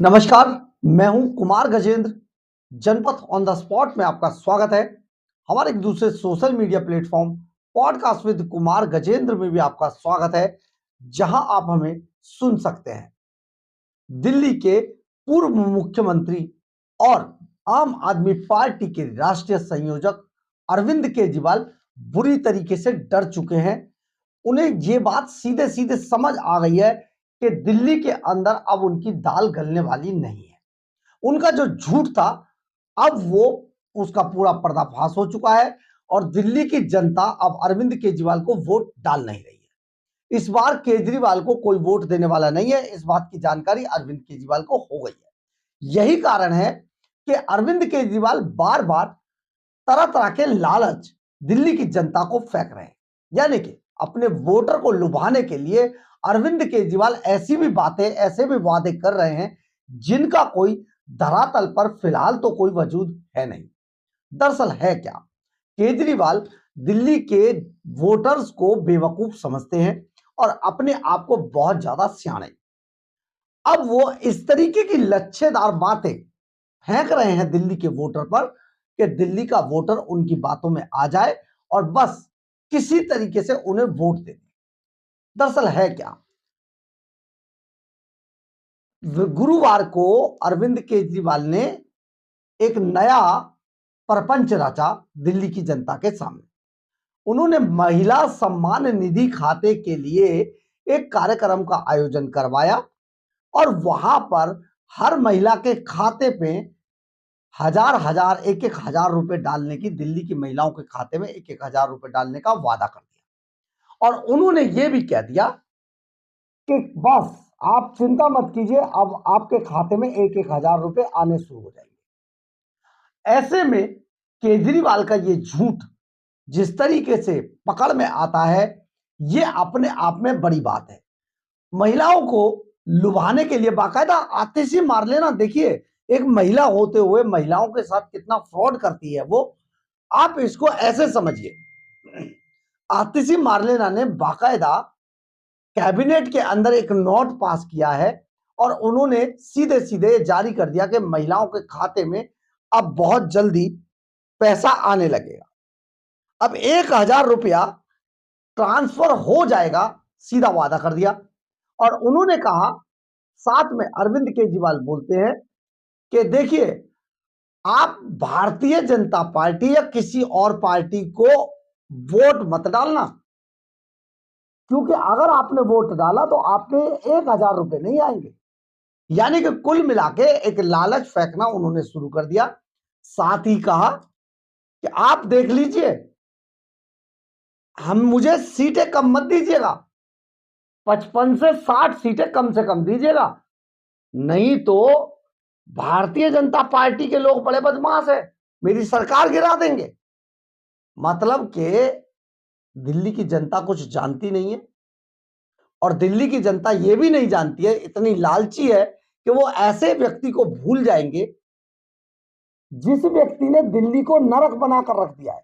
नमस्कार, मैं हूं कुमार गजेंद्र। जनपथ ऑन द स्पॉट में आपका स्वागत है। हमारे एक दूसरे social media platform podcast with Kumar Gajendra में भी आपका स्वागत है, जहां आप हमें सुन सकते हैं। दिल्ली के पूर्व मुख्यमंत्री और आम आदमी पार्टी के राष्ट्रीय संयोजक अरविंद केजरीवाल बुरी तरीके से डर चुके हैं। उन्हें यह बात सीधे सीधे समझ आ गई है कि दिल्ली के अंदर अब उनकी दाल गलने वाली नहीं है। उनका जो झूठ था, अब वो उसका पूरा पर्दाफाश हो चुका है और दिल्ली की जनता अब अरविंद केजरीवाल को वोट डाल नहीं रही है। इस बार केजरीवाल को कोई वोट देने वाला नहीं है, इस बात की जानकारी अरविंद केजरीवाल को हो गई है। यही कारण है कि अरविंद केजरीवाल बार बार तरह तरह के लालच दिल्ली की जनता को फेंक रहे हैं। यानी कि अपने वोटर को लुभाने के लिए अरविंद केजरीवाल ऐसी भी बातें, ऐसे भी वादे कर रहे हैं जिनका कोई धरातल पर फिलहाल तो कोई वजूद है नहीं। दरअसल है क्या, केजरीवाल दिल्ली के वोटर्स को बेवकूफ समझते हैं और अपने आप को बहुत ज्यादा सियाने। अब वो इस तरीके की लच्छेदार बातें फेंक रहे हैं दिल्ली के वोटर पर कि दिल्ली का वोटर उनकी बातों में आ जाए और बस किसी तरीके से उन्हें वोट दे दे। दरअसल है क्या, गुरुवार को अरविंद केजरीवाल ने एक नया प्रपंच रचा दिल्ली की जनता के सामने। उन्होंने महिला सम्मान निधि खाते के लिए एक कार्यक्रम का आयोजन करवाया और वहां पर हर महिला के खाते पे हजार हजार एक एक हजार रुपए डालने की, दिल्ली की महिलाओं के खाते में एक एक हजार रुपए डालने का वादा कर दिया। और उन्होंने यह भी कह दिया कि बस आप चिंता मत कीजिए, अब आपके खाते में एक एक हजार रुपए आने शुरू हो जाएंगे। ऐसे में केजरीवाल का ये झूठ जिस तरीके से पकड़ में आता है, ये अपने आप में बड़ी बात है। महिलाओं को लुभाने के लिए बाकायदा आतिशी मार लेना, देखिए एक महिला होते हुए महिलाओं के साथ कितना फ्रॉड करती है वो, आप इसको ऐसे समझिए। आतिशी मार्लेना ने बाकायदा कैबिनेट के अंदर एक नोट पास किया है और उन्होंने सीधे सीधे जारी कर दिया कि महिलाओं के खाते में अब बहुत जल्दी पैसा आने लगेगा। अब 1,000 रुपया ट्रांसफर हो जाएगा, सीधा वादा कर दिया। और उन्होंने कहा, साथ में अरविंद केजरीवाल बोलते हैं कि देखिए, आप भारतीय जनता पार्टी या किसी और पार्टी को वोट मत डालना, क्योंकि अगर आपने वोट डाला तो आपके 1,000 रुपए नहीं आएंगे। यानी कि कुल मिला के एक लालच फेंकना उन्होंने शुरू कर दिया। साथ ही कहा कि आप देख लीजिए, हम मुझे सीटें कम मत दीजिएगा, 55 से 60 सीटें कम से कम दीजिएगा, नहीं तो भारतीय जनता पार्टी के लोग बड़े बदमाश है, मेरी सरकार गिरा देंगे। मतलब कि दिल्ली की जनता कुछ जानती नहीं है और दिल्ली की जनता यह भी नहीं जानती है, इतनी लालची है कि वो ऐसे व्यक्ति को भूल जाएंगे जिस व्यक्ति ने दिल्ली को नरक बनाकर रख दिया है।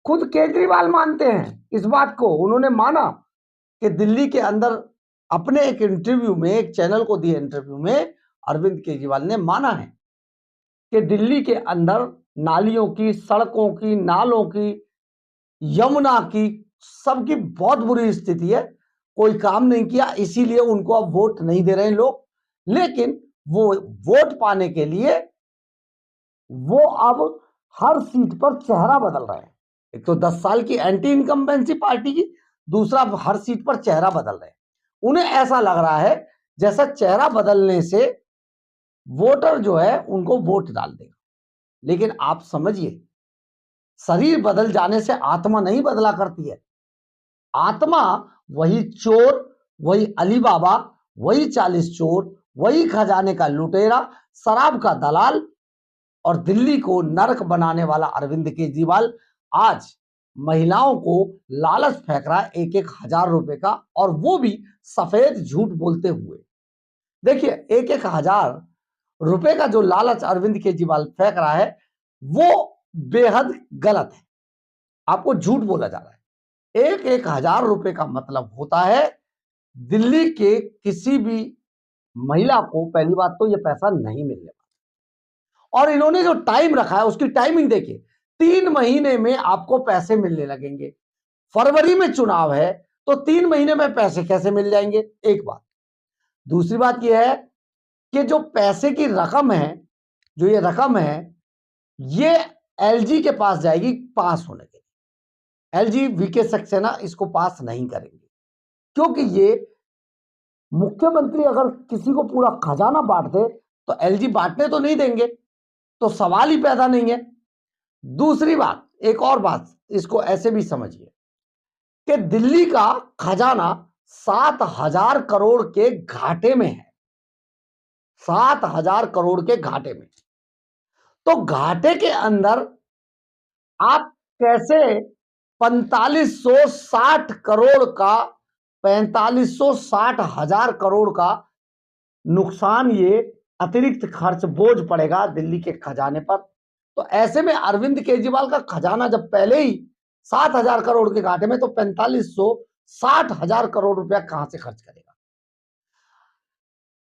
खुद केजरीवाल मानते हैं इस बात को। उन्होंने माना कि दिल्ली के अंदर, अपने एक इंटरव्यू में, एक चैनल को दिए इंटरव्यू में अरविंद केजरीवाल ने माना है कि दिल्ली के अंदर नालियों की, सड़कों की, नालों की, यमुना की, सबकी बहुत बुरी स्थिति है। कोई काम नहीं किया, इसीलिए उनको अब वोट नहीं दे रहे हैं लोग। लेकिन वो वोट पाने के लिए वो अब हर सीट पर चेहरा बदल रहे हैं। एक तो 10 साल की एंटी इनकम्बेंसी पार्टी की, दूसरा हर सीट पर चेहरा बदल रहे हैं। उन्हें ऐसा लग रहा है जैसा चेहरा बदलने से वोटर जो है उनको वोट डाल देगा। लेकिन आप समझिए, शरीर बदल जाने से आत्मा नहीं बदला करती है। आत्मा वही चोर, वही अली बाबा, वही 40 चोर, वही खजाने का लुटेरा, शराब का दलाल और दिल्ली को नरक बनाने वाला अरविंद केजरीवाल आज महिलाओं को लालच फेंक रहा है एक एक हजार रुपए का, और वो भी सफेद झूठ बोलते हुए। देखिए, एक एक हजार रुपए का जो लालच अरविंद केजरीवाल फेंक रहा है वो बेहद गलत है। आपको झूठ बोला जा रहा है। एक एक हजार रुपए का मतलब होता है दिल्ली के किसी भी महिला को पहली बात तो ये पैसा नहीं मिलने वाला, और इन्होंने जो टाइम रखा है उसकी टाइमिंग देखिए, 3 महीने में आपको पैसे मिलने लगेंगे। फरवरी में चुनाव है तो 3 महीने में पैसे कैसे मिल जाएंगे, एक बात। दूसरी बात यह है कि जो पैसे की रकम है, जो ये रकम है, ये एलजी के पास जाएगी पास होने के लिए। एलजी वीके सक्सेना इसको पास नहीं करेंगे, क्योंकि ये मुख्यमंत्री अगर किसी को पूरा खजाना बांट दे तो एलजी बांटने तो नहीं देंगे, तो सवाल ही पैदा नहीं है। दूसरी बात, एक और बात, इसको ऐसे भी समझिए कि दिल्ली का खजाना 7,000 करोड़ के घाटे में है, 7,000 करोड़ के घाटे में। तो घाटे के अंदर आप कैसे 4560 करोड़ का, 4560,000 करोड़ का नुकसान, ये अतिरिक्त खर्च बोझ पड़ेगा दिल्ली के खजाने पर। तो ऐसे में अरविंद केजरीवाल का खजाना जब पहले ही 7,000 करोड़ के घाटे में, तो 4560,000 करोड़ रुपया कहां से खर्च करेगा।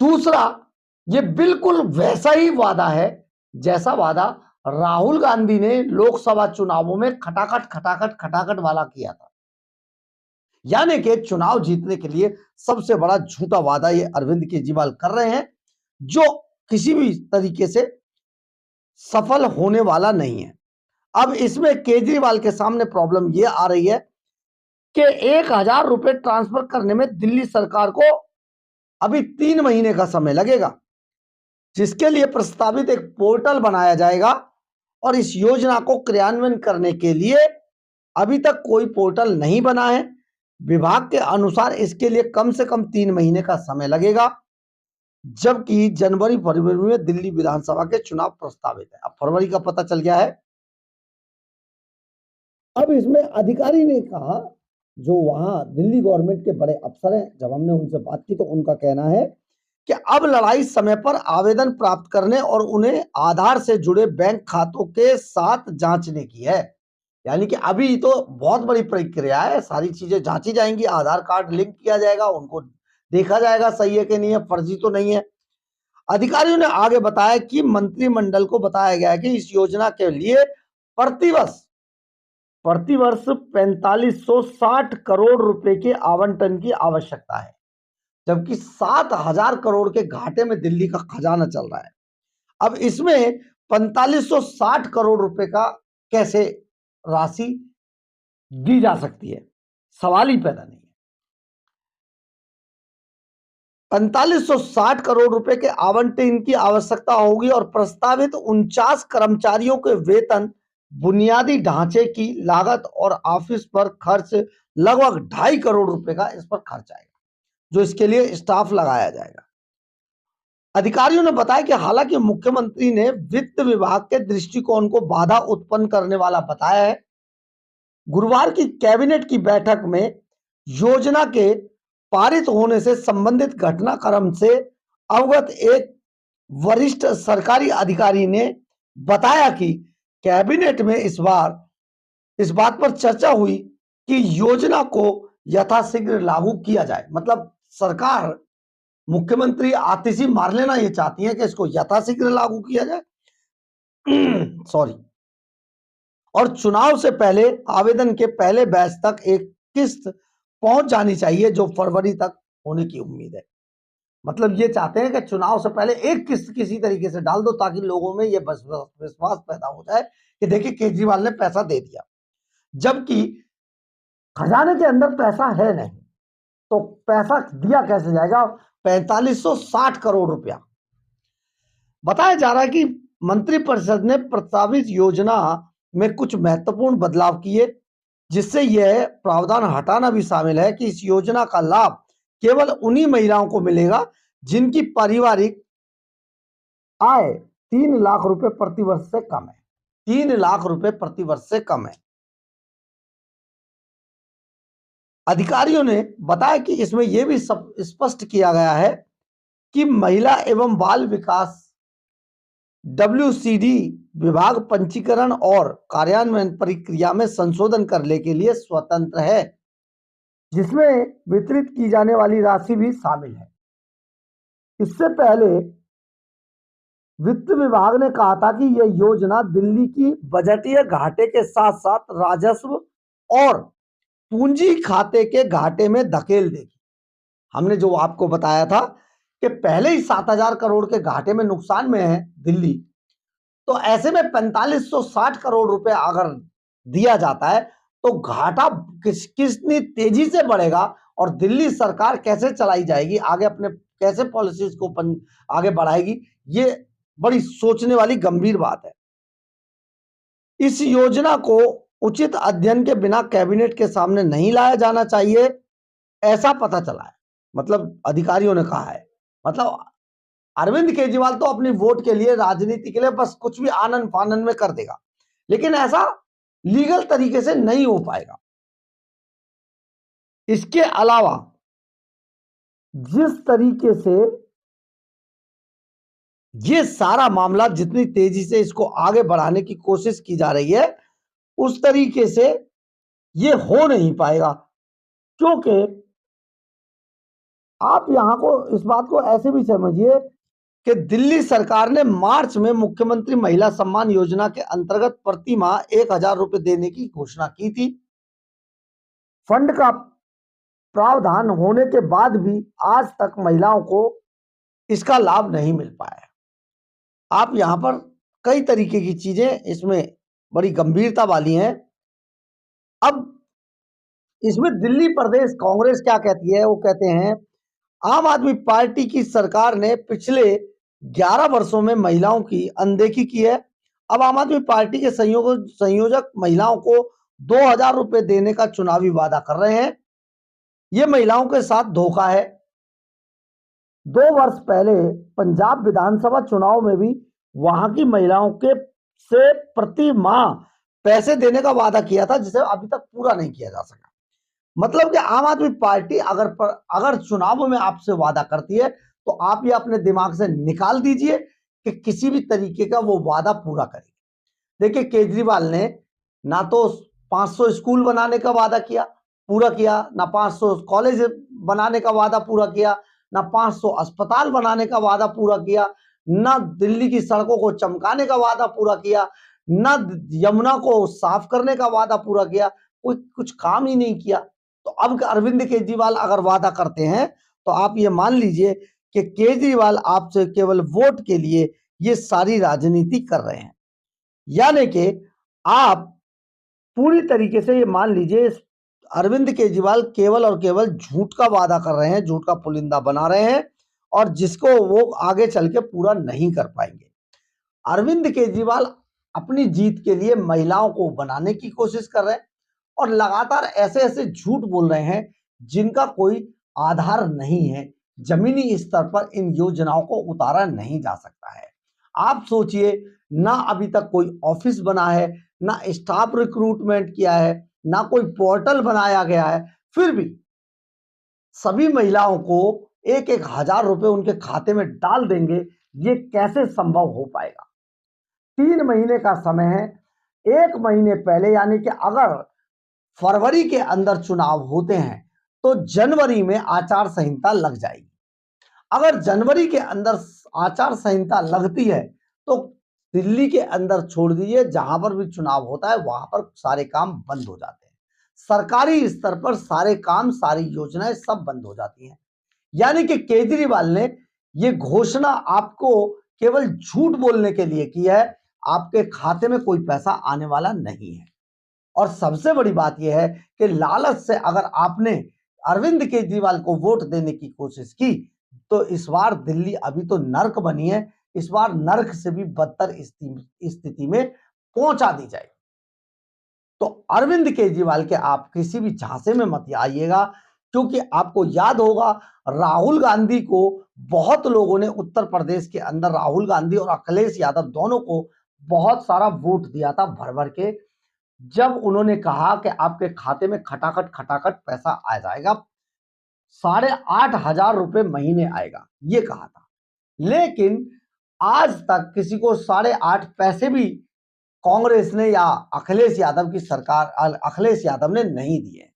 दूसरा, ये बिल्कुल वैसा ही वादा है जैसा वादा राहुल गांधी ने लोकसभा चुनावों में खटाखट वाला किया था। यानी कि चुनाव जीतने के लिए सबसे बड़ा झूठा वादा ये अरविंद केजरीवाल कर रहे हैं, जो किसी भी तरीके से सफल होने वाला नहीं है। अब इसमें केजरीवाल के सामने प्रॉब्लम ये आ रही है कि 1,000 रुपए ट्रांसफर करने में दिल्ली सरकार को अभी 3 महीने का समय लगेगा, जिसके लिए प्रस्तावित एक पोर्टल बनाया जाएगा, और इस योजना को क्रियान्वयन करने के लिए अभी तक कोई पोर्टल नहीं बना है। विभाग के अनुसार इसके लिए कम से कम 3 महीने का समय लगेगा, जबकि जनवरी फरवरी में दिल्ली विधानसभा के चुनाव प्रस्तावित है। अब फरवरी का पता चल गया है। अब इसमें अधिकारी ने कहा, जो वहां दिल्ली गवर्नमेंट के बड़े अफसर हैं, जब हमने उनसे बात की तो उनका कहना है कि अब लड़ाई समय पर आवेदन प्राप्त करने और उन्हें आधार से जुड़े बैंक खातों के साथ जांचने की है। यानी कि अभी तो बहुत बड़ी प्रक्रिया है, सारी चीजें जांची जाएंगी, आधार कार्ड लिंक किया जाएगा, उनको देखा जाएगा सही है कि नहीं है, फर्जी तो नहीं है। अधिकारियों ने आगे बताया कि मंत्रिमंडल को बताया गया है कि इस योजना के लिए प्रतिवर्ष 4560 करोड़ रुपए के आवंटन की आवश्यकता है, जबकि 7,000 करोड़ के घाटे में दिल्ली का खजाना चल रहा है। अब इसमें 4560 करोड़ रुपए का कैसे राशि दी जा सकती है, सवाल ही पैदा नहीं है। 4560 करोड़ रुपए के आवंटन की आवश्यकता होगी, और प्रस्तावित 49 कर्मचारियों के वेतन, बुनियादी ढांचे की लागत और ऑफिस पर खर्च लगभग 2.5 करोड़ रुपए का इस पर खर्च आएगा, जो इसके लिए स्टाफ लगाया जाएगा। अधिकारियों ने बताया कि हालांकि मुख्यमंत्री ने वित्त विभाग के दृष्टिकोण को बाधा उत्पन्न करने वाला बताया है। गुरुवार की कैबिनेट की बैठक में योजना के पारित होने से संबंधित घटनाक्रम से अवगत एक वरिष्ठ सरकारी अधिकारी ने बताया कि कैबिनेट में इस बात पर चर्चा हुई कि योजना को यथाशीघ्र लागू किया जाए। मतलब सरकार, मुख्यमंत्री आतिशी मार लेना ये चाहती है कि इसको यथाशीघ्र लागू किया जाए सॉरी, और चुनाव से पहले आवेदन के पहले बैच तक एक किस्त पहुंच जानी चाहिए, जो फरवरी तक होने की उम्मीद है। मतलब ये चाहते हैं कि चुनाव से पहले एक किस्त किसी तरीके से डाल दो, ताकि लोगों में ये विश्वास पैदा हो जाए कि देखिए केजरीवाल ने पैसा दे दिया, जबकि खजाने के अंदर पैसा है नहीं, तो पैसा दिया कैसे जाएगा। 4560 करोड़ रुपया। बताया जा रहा है कि मंत्रिपरिषद ने प्रस्तावित योजना में कुछ महत्वपूर्ण बदलाव किए, जिससे यह प्रावधान हटाना भी शामिल है कि इस योजना का लाभ केवल उन्हीं महिलाओं को मिलेगा जिनकी पारिवारिक आय 3 लाख रुपए प्रति वर्ष से कम है। 3 लाख रुपए प्रति वर्ष से कम है। अधिकारियों ने बताया कि इसमें यह भी स्पष्ट किया गया है कि महिला एवं बाल विकास WCD विभाग पंजीकरण और कार्यान्वयन प्रक्रिया में संशोधन करने के लिए स्वतंत्र है, जिसमें वितरित की जाने वाली राशि भी शामिल है। इससे पहले वित्त विभाग ने कहा था कि यह योजना दिल्ली की बजटीय घाटे के साथ साथ राजस्व और पूंजी खाते के घाटे में धकेल देगी। हमने जो आपको बताया था कि पहले ही 7,000 करोड़ के घाटे में नुकसान में है दिल्ली, तो ऐसे में 4560 करोड़ रुपए अगर दिया जाता है तो घाटा कितनी तेजी से बढ़ेगा और दिल्ली सरकार कैसे चलाई जाएगी, आगे अपने कैसे पॉलिसीज को आगे बढ़ाएगी, ये बड़ी सोचने वाली गंभीर बात है। इस योजना को उचित अध्ययन के बिना कैबिनेट के सामने नहीं लाया जाना चाहिए, ऐसा पता चला है, मतलब अधिकारियों ने कहा है। मतलब अरविंद केजरीवाल तो अपनी वोट के लिए, राजनीति के लिए बस कुछ भी आनन फानन में कर देगा, लेकिन ऐसा लीगल तरीके से नहीं हो पाएगा। इसके अलावा जिस तरीके से ये सारा मामला, जितनी तेजी से इसको आगे बढ़ाने की कोशिश की जा रही है, उस तरीके से ये हो नहीं पाएगा, क्योंकि आप यहां को इस बात को ऐसे भी समझिए कि दिल्ली सरकार ने मार्च में मुख्यमंत्री महिला सम्मान योजना के अंतर्गत प्रति माह 1,000 रुपए देने की घोषणा की थी। फंड का प्रावधान होने के बाद भी आज तक महिलाओं को इसका लाभ नहीं मिल पाया। आप यहां पर कई तरीके की चीजें इसमें बड़ी गंभीरता वाली हैं। अब इसमें दिल्ली प्रदेश कांग्रेस क्या कहती है, वो कहते हैं आम आदमी पार्टी की सरकार ने पिछले 11 वर्षों में महिलाओं की अनदेखी की है। अब आम आदमी पार्टी के संयोजक महिलाओं को 2,000 रुपए देने का चुनावी वादा कर रहे हैं। यह महिलाओं के साथ धोखा है। 2 वर्ष पहले पंजाब विधानसभा चुनाव में भी वहां की महिलाओं के से प्रति माह पैसे देने का वादा किया था, जिसे अभी तक पूरा नहीं किया जा सका। मतलब कि आम आदमी पार्टी अगर चुनाव में आपसे वादा करती है तो आप ये अपने दिमाग से निकाल दीजिए कि किसी भी तरीके का वो वादा पूरा करेगी। देखिए, केजरीवाल ने ना तो 500 स्कूल बनाने का वादा किया, पूरा किया, ना 500 कॉलेज बनाने का वादा पूरा किया, ना 500 अस्पताल बनाने का वादा पूरा किया, ना दिल्ली की सड़कों को चमकाने का वादा पूरा किया, ना यमुना को साफ करने का वादा पूरा किया। कोई कुछ काम ही नहीं किया। तो अब अरविंद केजरीवाल अगर वादा करते हैं तो आप ये मान लीजिए कि केजरीवाल आपसे केवल वोट के लिए ये सारी राजनीति कर रहे हैं। यानी कि आप पूरी तरीके से ये मान लीजिए अरविंद केजरीवाल केवल और केवल झूठ का वादा कर रहे हैं, झूठ का पुलिंदा बना रहे हैं, और जिसको वो आगे चल के पूरा नहीं कर पाएंगे। अरविंद केजरीवाल अपनी जीत के लिए महिलाओं को बनाने की कोशिश कर रहे हैं और लगातार ऐसे ऐसे झूठ बोल रहे हैं जिनका कोई आधार नहीं है। जमीनी स्तर पर इन योजनाओं को उतारा नहीं जा सकता है। आप सोचिए, ना अभी तक कोई ऑफिस बना है, ना स्टाफ रिक्रूटमेंट किया है, ना कोई पोर्टल बनाया गया है, फिर भी सभी महिलाओं को 1-1 हजार रुपए उनके खाते में डाल देंगे। ये कैसे संभव हो पाएगा? 3 महीने का समय है। 1 महीने पहले, यानी कि अगर फरवरी के अंदर चुनाव होते हैं तो जनवरी में आचार संहिता लग जाएगी। अगर जनवरी के अंदर आचार संहिता लगती है तो दिल्ली के अंदर छोड़ दीजिए, जहां पर भी चुनाव होता है वहां पर सारे काम बंद हो जाते हैं। सरकारी स्तर पर सारे काम, सारी योजनाएं सब बंद हो जाती हैं। यानी कि केजरीवाल ने ये घोषणा आपको केवल झूठ बोलने के लिए की है। आपके खाते में कोई पैसा आने वाला नहीं है। और सबसे बड़ी बात यह है कि लालच से अगर आपने अरविंद केजरीवाल को वोट देने की कोशिश की तो इस बार दिल्ली अभी तो नर्क बनी है, इस बार नर्क से भी बदतर स्थिति में पहुंचा दी जाएगी। तो अरविंद केजरीवाल के आप किसी भी झांसे में मत आइएगा, क्योंकि आपको याद होगा राहुल गांधी को बहुत लोगों ने उत्तर प्रदेश के अंदर, राहुल गांधी और अखिलेश यादव दोनों को बहुत सारा वोट दिया था भर भर के, जब उन्होंने कहा कि आपके खाते में खटाखट खटाखट पैसा आ जाएगा, 8,500 रुपए महीने आएगा, ये कहा था। लेकिन आज तक किसी को 8.5 पैसे भी कांग्रेस ने या अखिलेश यादव की सरकार, अखिलेश यादव ने नहीं दिए।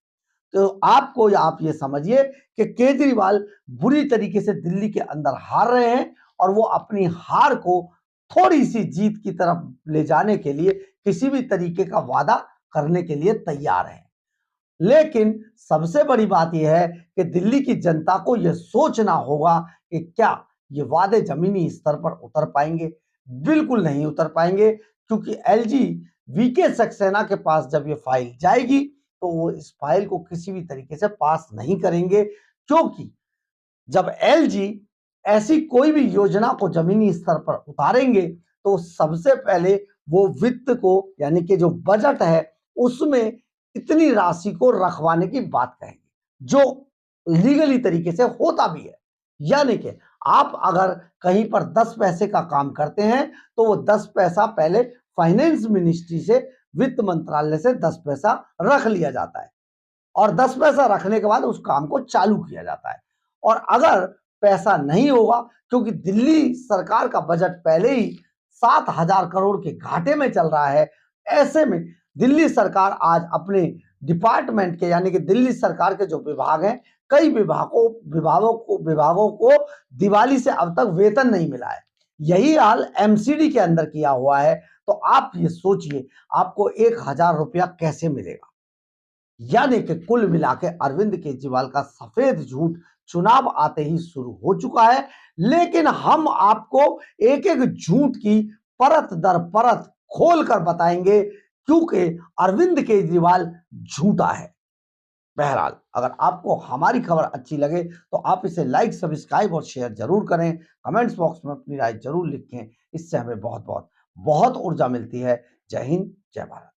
तो आपको आप ये समझिए कि केजरीवाल बुरी तरीके से दिल्ली के अंदर हार रहे हैं और वो अपनी हार को थोड़ी सी जीत की तरफ ले जाने के लिए किसी भी तरीके का वादा करने के लिए तैयार है। लेकिन सबसे बड़ी बात यह है कि दिल्ली की जनता को यह सोचना होगा कि क्या ये वादे जमीनी स्तर पर उतर पाएंगे। बिल्कुल नहीं उतर पाएंगे, क्योंकि एलजी वीके सक्सेना के पास जब ये फाइल जाएगी तो वो इस फाइल को किसी भी तरीके से पास नहीं करेंगे, क्योंकि जब एलजी ऐसी कोई भी योजना को जमीनी स्तर पर उतारेंगे तो सबसे पहले वो वित्त को, यानी कि जो बजट है उसमें इतनी राशि को रखवाने की बात कहेंगे, जो लीगली तरीके से होता भी है। यानी कि आप अगर कहीं पर 10 पैसे का काम करते हैं तो वो 10 पैसा पहले फाइनेंस मिनिस्ट्री से, वित्त मंत्रालय से 10 पैसा रख लिया जाता है और 10 पैसा रखने के बाद उस काम को चालू किया जाता है। और अगर पैसा नहीं होगा, क्योंकि दिल्ली सरकार का बजट पहले ही 7,000 करोड़ के घाटे में चल रहा है, ऐसे में दिल्ली सरकार आज अपने डिपार्टमेंट के, यानी कि दिल्ली सरकार के जो विभाग हैं, कई विभागों को दिवाली से अब तक वेतन नहीं मिला है। यही हाल एमसीडी के अंदर किया हुआ है। तो आप ये सोचिए आपको 1,000 रुपया कैसे मिलेगा। यानी कि कुल मिला के अरविंद केजरीवाल का सफेद झूठ चुनाव आते ही शुरू हो चुका है। लेकिन हम आपको एक एक झूठ की परत दर परत खोल कर बताएंगे, क्योंकि अरविंद केजरीवाल झूठा है। बहरहाल, अगर आपको हमारी खबर अच्छी लगे तो आप इसे लाइक, सब्सक्राइब और शेयर जरूर करें। कमेंट्स बॉक्स में अपनी राय जरूर लिखें। इससे हमें बहुत बहुत बहुत ऊर्जा मिलती है। जय हिंद, जय भारत।